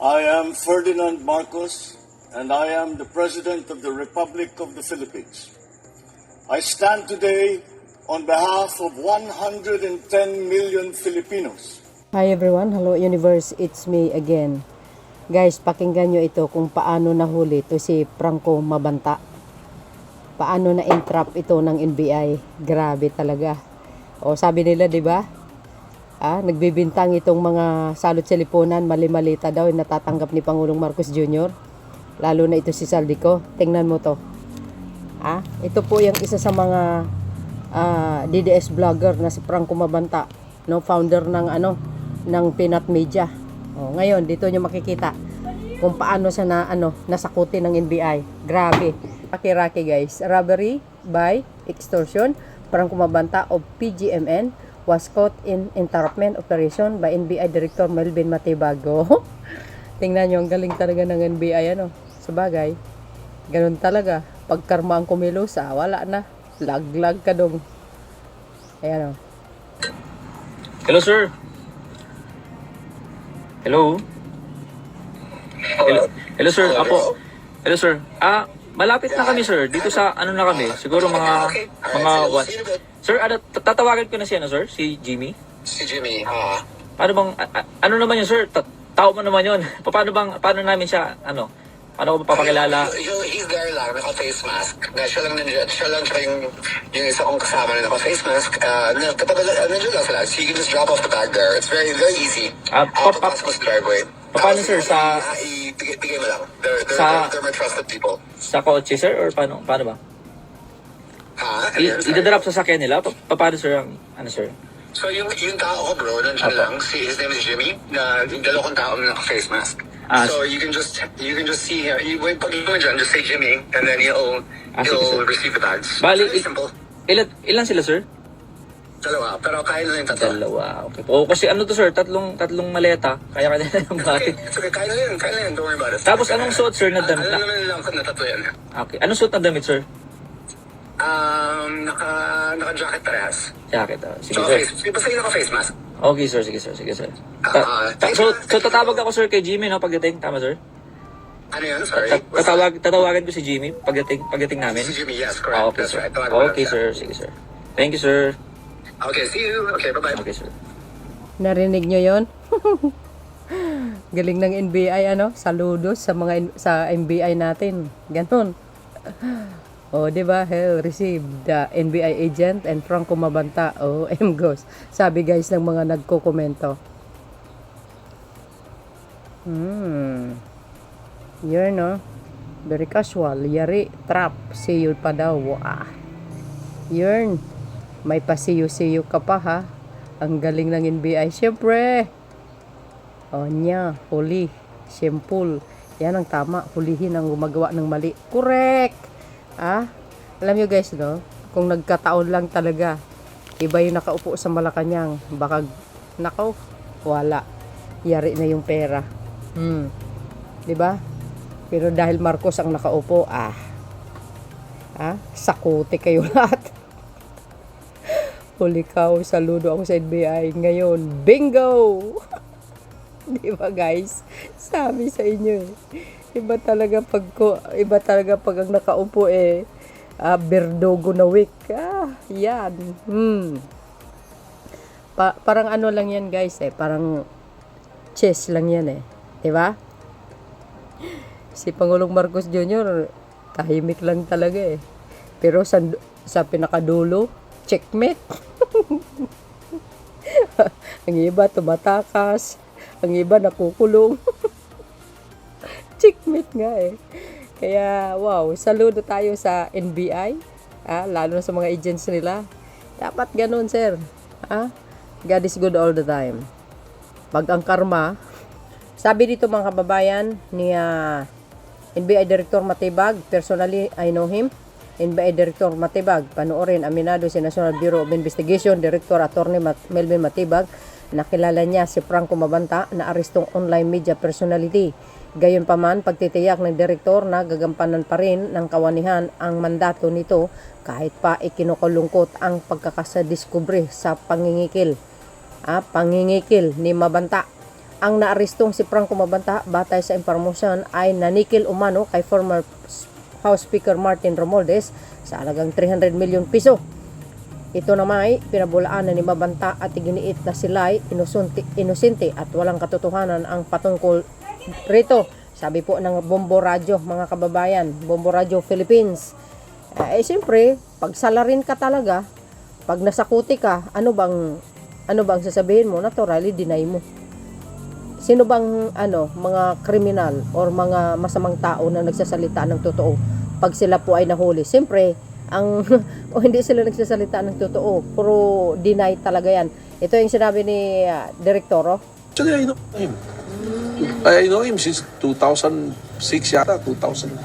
I am Ferdinand Marcos, and I am the President of the Republic of the Philippines. I stand today on behalf of 110 million Filipinos. Hi everyone, hello universe, it's me again. Guys, pakinggan nyo ito kung paano nahuli to si Franco Mabanta. Paano na-entrap ito ng NBI. Grabe talaga. O sabi nila, 'di ba? Nagbibintang itong mga salot sa lipunan, mali-malita daw yung natatanggap ni Pangulong Marcos Jr. Lalo na ito si Saldico. Tingnan mo to. Ito po yung isa sa mga DDS vlogger na si Franco Mabanta, no, founder ng Pinat Media. Ngayon dito niyo makikita kung paano siya nasakutin ng NBI. Grabe. Pakiraki guys. Robbery by extortion. Franco Mabanta of PGMN was caught in entrapment operation by NBI Director Melvin Matibago. Tingnan nyo, ang galing talaga ng NBI, Sabagay, ganun talaga. Pagkarma ang kumilos, wala na. Laglag ka dong. Ayan, Hello, sir. Hello. Hello, sir. Hello, sir. Malapit na kami, sir. Dito sa, na kami? Siguro mga what? Sir, tatawagan ko na siya, sir? Si Jimmy? Si Jimmy, Paano bang, ano naman yun, sir? Tao mo naman yun. Paano namin siya, paano ko papakilala? He's there lang, naka-face mask. Siya lang nandiyan. Siya lang yung isa kong kasama na naka-face mask. Kapag nandiyan lang sila, so you can just drop off the bag there. It's very, very easy. Papasok ko sa driveway. Paano, sir? Ibigay mo lang. They're my trusted people. Sa kotse, sir? Or paano ba? Idadrop sa sakyan nila? Paano, sir? Sir? So yung tao ko, bro, nandiyan lang. His name is Jimmy. Yung dalawang tao na naka-face mask. So you can just see him. Pag mo dyan, just say Jimmy, and then he'll receive the bags. Bali, very simple. Ilan sila, sir? Dalawa, pero kaya na yung tatlo. Dalawa, okay. Kasi to, sir? Tatlong maleta. Kaya na yung bati. It's okay, kaya na yun. Don't worry about it. Tapos anong suot, sir, na damit? Alam naman lang na tatlo yan. Okay. Anong suot na damit, sir? Naka-jacket parehas. Jacket, sige, So, sir. basta yung naka-face mask. Okay, sir. Sige, sir. So, tatawag ako, sir, kay Jimmy, no? Pagdating. Tama, sir? Ano yun? Sorry. Tatawagan ko si Jimmy pagdating namin. Si Jimmy, yes, correct. Okay, That's sir. right. Tawagan mo Okay, lang siya. sir. Sige, sir. Thank you, sir. Okay, see you. Okay, bye-bye. Okay, sir. Narinig nyo yon? Galing ng NBI, saludos sa NBI natin. Ganun. Di ba? Hell, received the NBI agent and Franco Mabanta. M-Ghost. Sabi guys ng mga nagko-komento. Yun, very casual. Yari, trap. See you pa daw. Yun. May pasiyo-siyo ka pa, ha? Ang galing ng NBI. Siyempre. Huli. Simple. Yan ang tama. Hulihin ang gumagawa ng mali. Correct! Alam nyo guys, kung nagkataon lang talaga, iba yung nakaupo sa Malacanang, baka, wala. Yari na yung pera. Diba? Pero dahil Marcos ang nakaupo, sakuti kayo lahat. Huli ka, saludo ako sa NBI. Ngayon, bingo! Diba guys? Sabi sa inyo Iba talaga pag ang nakaupo Berdogo na week. Yan. Parang lang yan guys Parang chess lang yan Diba? Si Pangulong Marcos Jr. tahimik lang talaga Pero sa pinakadulo, checkmate. Ang iba tumatakas. Ang iba nakukulong. Checkmate nga Kaya, wow, saludo tayo sa NBI. Lalo na sa mga agents nila. Dapat ganun, sir. God is good all the time. Pag ang karma, sabi dito mga kababayan ni NBI Director Matibag, personally, I know him. NBI Director Matibag, panoorin, aminado si National Bureau of Investigation, Director Attorney Melvin Matibag, nakilala niya si Franco Mabanta na arestong online media personality. Gayunpaman, pagtitiyak ng direktor na gagampanan pa rin ng kawanihan ang mandato nito kahit pa ikinukulungkot ang pagkakasadiskubre sa pangingikil ni Mabanta. ang naarestong si Franco Mabanta batay sa impormasyon ay nanikil umano kay former House Speaker Martin Romualdez sa halagang 300 milyon piso. Ito naman ay pinabulaanan ni Mabanta at iginiit na sila'y inosente at walang katotohanan ang patungkol rito. Sabi po ng Bombo Radio, mga kababayan, Bombo Radio Philippines. Siyempre, pag salarin ka talaga, pag nasakuti ka, ano bang sasabihin mo? Naturally, deny mo. Sino bang mga kriminal or mga masamang tao na nagsasalita ng totoo pag sila po ay nahuli? Siyempre, o hindi sila nagsasalita ng totoo, puro deny talaga yan. Ito yung sinabi ni Direktoro. Actually, I know him. I know him since 2006 yata, 2000.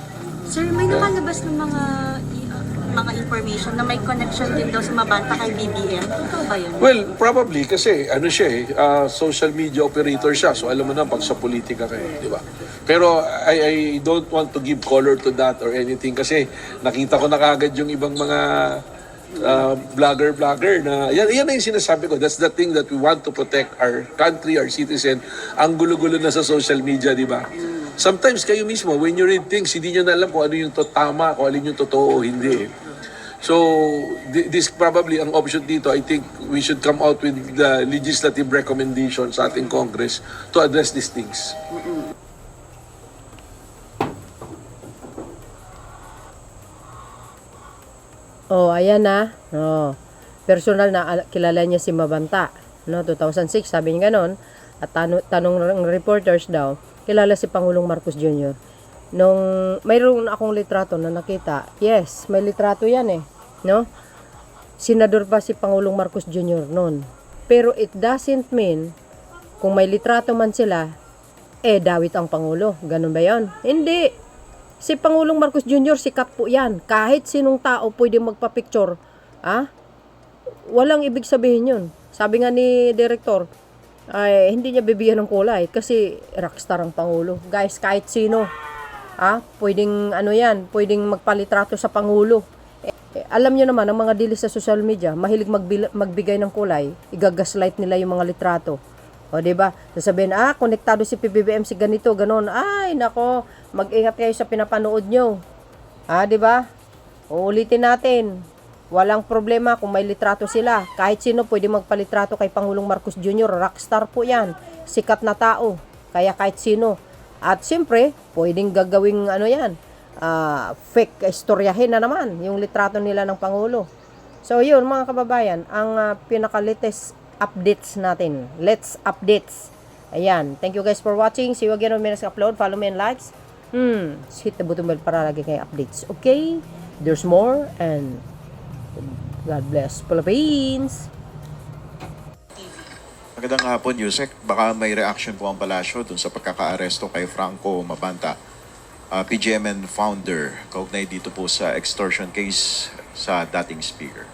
Sir, may nakalabas ng mga information na may connection din daw sa Mabanta kay BBM. Ito ba yun? Well, probably kasi social media operator siya. So alam mo na pag sa politika kayo, di ba? Pero I don't want to give color to that or anything kasi nakita ko na kagad yung ibang mga vlogger na yan na yung sinasabi ko. That's the thing that we want to protect our country, our citizen. Ang gulo-gulo na sa social media, di ba? Sometimes kayo mismo, when you read things, hindi nyo na alam kung ano yung tama, kung alin yung totoo o hindi. So, this probably ang option dito, I think we should come out with the legislative recommendations sa ating Congress to address these things. Oh, ayan na. Oh. Personal na kilala niya si Mabanta. No, 2006, sabi niya ganon. At tanong ng reporters daw, kilala si Pangulong Marcos Jr. Nung mayroon akong litrato na nakita, yes, may litrato yan no? Senador pa si Pangulong Marcos Jr. noon. Pero it doesn't mean, kung may litrato man sila, dawit ang Pangulo. Ganun ba yan? Hindi. Si Pangulong Marcos Jr. sikat po yan. Kahit sinong tao pwede magpa-picture. Walang ibig sabihin yun. Sabi nga ni Direktor, ay hindi niya bibigyan ng kulay kasi rockstar ang Pangulo. Guys, kahit sino, pwedeng pwedeng magpalitrato sa Pangulo. Alam niyo naman, ang mga dilis sa social media, mahilig magbigay ng kulay, igagaslight nila yung mga litrato. O, diba? Sasabihin, konektado si PBBM si ganito, ganon. Ay, nako, mag-ingat kayo sa pinapanood nyo. Diba? Uulitin natin. Walang problema kung may litrato sila. Kahit sino pwede magpalitrato kay Pangulong Marcos Jr. Rockstar po yan. Sikat na tao. Kaya kahit sino. At siyempre, pwedeng gagawing fake istoryahin na naman yung litrato nila ng Pangulo. So yun mga kababayan, ang pinaka-latest updates natin. Let's updates. Ayan. Thank you guys for watching. See you again on my next upload. Follow me and likes. Hit the button bell para lagi kayo updates. Okay? There's more and God bless Philippines. Magandang hapon, Yusek. Baka may reaction po ang palasyo dun sa pagkakaaresto kay Franco Mabanta, PGMN founder, kaugnay dito po sa extortion case sa dating speaker.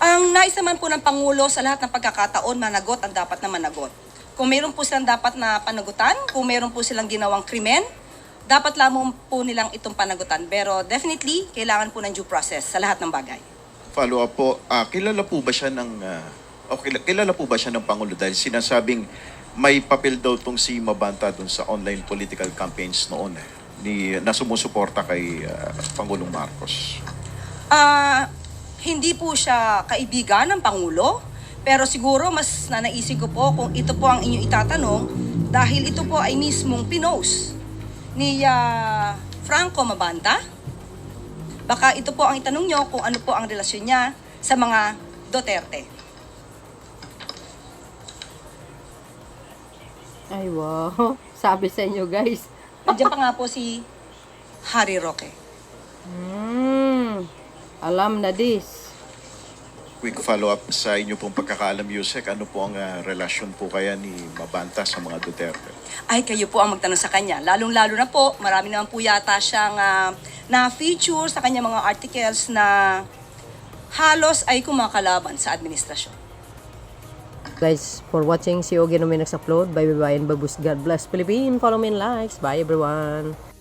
Ang nais naman po ng Pangulo sa lahat ng pagkakataon, managot ang dapat na managot. Kung mayroon po silang dapat na panagutan, kung mayroon po silang ginawang krimen, dapat lamang po nilang itong panagutan. Pero definitely, kailangan po ng due process sa lahat ng bagay. Follow up po, kilala po ba siya ng Pangulo dahil sinasabing may papel daw tong si Mabanta dun sa online political campaigns noon na sumusuporta kay Pangulong Marcos? Hindi po siya kaibigan ng Pangulo, pero siguro mas nanaisip ko po kung ito po ang inyong itatanong dahil ito po ay mismong pinost ni Franco Mabanta. Baka ito po ang itanong nyo kung ano po ang relasyon niya sa mga Duterte. Ay wow. Sabi sa inyo guys. Nandiyan pa nga po si Harry Roque. Alam na this. Quick follow-up sa inyo pong pagkakaalam, Yusek. Ano po ang relasyon po kaya ni Mabanta sa mga Duterte? Ay, kayo po ang magtanong sa kanya. Lalong-lalo na po, marami naman po yata siyang na-feature sa kanya mga articles na halos ay kumakalaban sa administrasyon. Guys, for watching. See you again on my next upload. Bye bye and babus. God bless Philippines. Follow me and likes. Bye everyone.